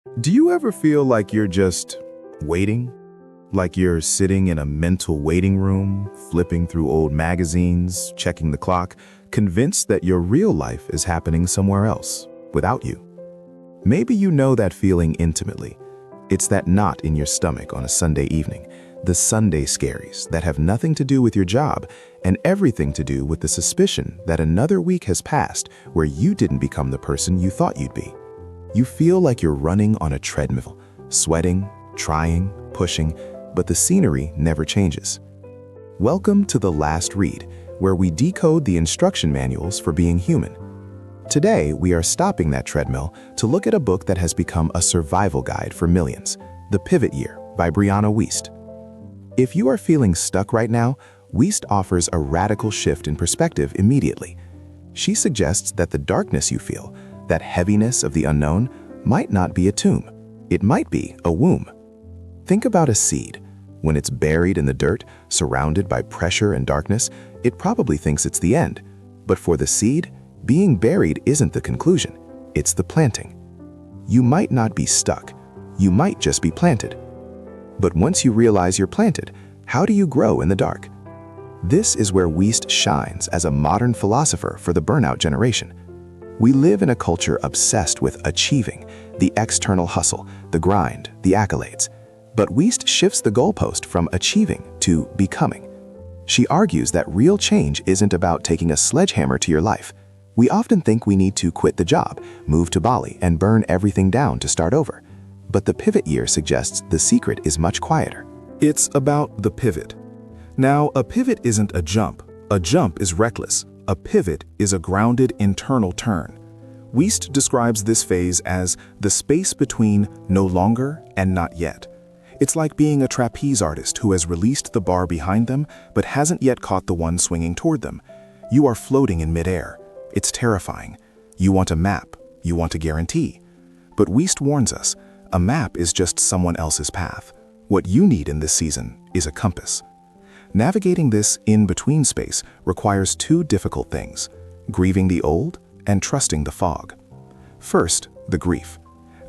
Do you ever feel like you're just waiting? Like you're sitting in a mental waiting room, flipping through old magazines, checking the clock, convinced that your real life is happening somewhere else, without you? Maybe you know that feeling intimately. It's that knot in your stomach on a Sunday evening, the Sunday scaries that have nothing to do with your job and everything to do with the suspicion that another week has passed where you didn't become the person you thought you'd be. You feel like you're running on a treadmill, sweating, trying, pushing, but the scenery never changes. Welcome to The Last Read, where we decode the instruction manuals for being human. Today, we are stopping that treadmill to look at a book that has become a survival guide for millions, The Pivot Year by Brianna Wiest. If you are feeling stuck right now, Wiest offers a radical shift in perspective immediately. She suggests that the darkness you feel, that heaviness of the unknown, might not be a tomb. It might be a womb. Think about a seed. When it's buried in the dirt, surrounded by pressure and darkness, it probably thinks it's the end. But for the seed, being buried isn't the conclusion, it's the planting. You might not be stuck. You might just be planted. But once you realize you're planted, how do you grow in the dark? This is where Wiest shines as a modern philosopher for the burnout generation. We live in a culture obsessed with achieving, the external hustle, the grind, the accolades. But Wiest shifts the goalpost from achieving to becoming. She argues that real change isn't about taking a sledgehammer to your life. We often think we need to quit the job, move to Bali, and burn everything down to start over. But the pivot year suggests the secret is much quieter. It's about the pivot. Now, a pivot isn't a jump. A jump is reckless. A pivot is a grounded internal turn. Wiest describes this phase as the space between no longer and not yet. It's like being a trapeze artist who has released the bar behind them but hasn't yet caught the one swinging toward them. You are floating in midair. It's terrifying. You want a map. You want a guarantee. But Wiest warns us, a map is just someone else's path. What you need in this season is a compass. Navigating this in-between space requires two difficult things: grieving the old and trusting the fog. First, the grief.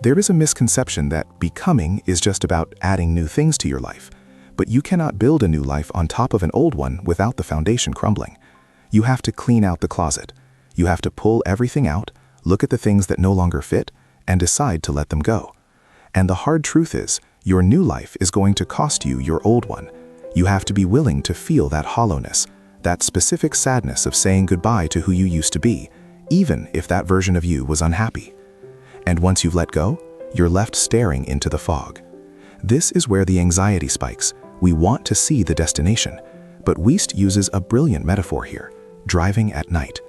There is a misconception that becoming is just about adding new things to your life, but you cannot build a new life on top of an old one without the foundation crumbling. You have to clean out the closet. You have to pull everything out, look at the things that no longer fit, and decide to let them go. And the hard truth is, your new life is going to cost you your old one. You have to be willing to feel that hollowness, that specific sadness of saying goodbye to who you used to be, even if that version of you was unhappy. And once you've let go, you're left staring into the fog. This is where the anxiety spikes. We want to see the destination, but Wiest uses a brilliant metaphor here: driving at night.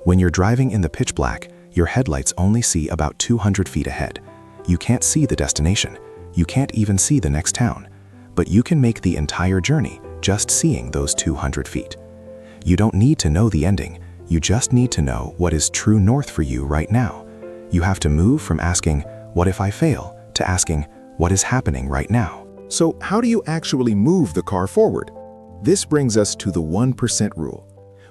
When you're driving in the pitch black, your headlights only see about 200 feet ahead. You can't see the destination. You can't even see the next town. But you can make the entire journey just seeing those 200 feet. You don't need to know the ending. You just need to know what is true north for you right now. You have to move from asking, "What if I fail?" to asking, "What is happening right now?" So how do you actually move the car forward? This brings us to the 1% rule.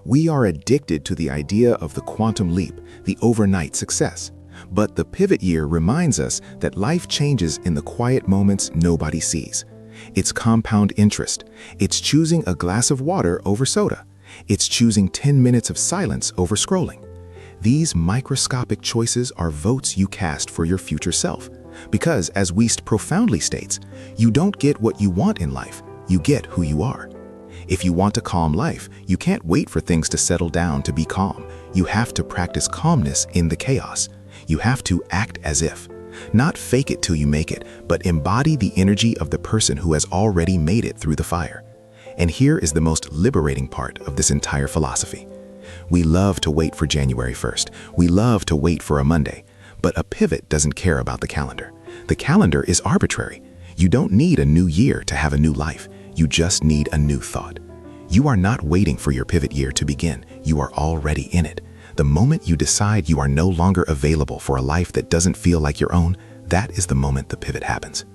We are addicted to the idea of the quantum leap, the overnight success. But the pivot year reminds us that life changes in the quiet moments nobody sees. It's compound interest. It's choosing a glass of water over soda. It's choosing 10 minutes of silence over scrolling. These microscopic choices are votes you cast for your future self. Because, as Wiest profoundly states, you don't get what you want in life, you get who you are. If you want a calm life, you can't wait for things to settle down to be calm. You have to practice calmness in the chaos. You have to act as if. Not fake it till you make it, but embody the energy of the person who has already made it through the fire. And here is the most liberating part of this entire philosophy. We love to wait for January 1st. We love to wait for a Monday. But a pivot doesn't care about the calendar. The calendar is arbitrary. You don't need a new year to have a new life. You just need a new thought. You are not waiting for your pivot year to begin. You are already in it. The moment you decide you are no longer available for a life that doesn't feel like your own, that is the moment the pivot happens.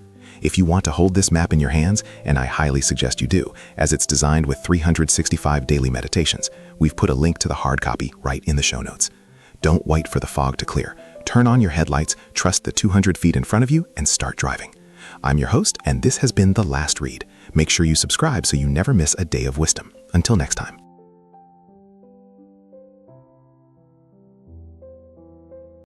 If you want to hold this map in your hands, and I highly suggest you do, as it's designed with 365 daily meditations, we've put a link to the hard copy right in the show notes. Don't wait for the fog to clear. Turn on your headlights, trust the 200 feet in front of you, and start driving. I'm your host, and this has been The Last Read. Make sure you subscribe so you never miss a day of wisdom. Until next time.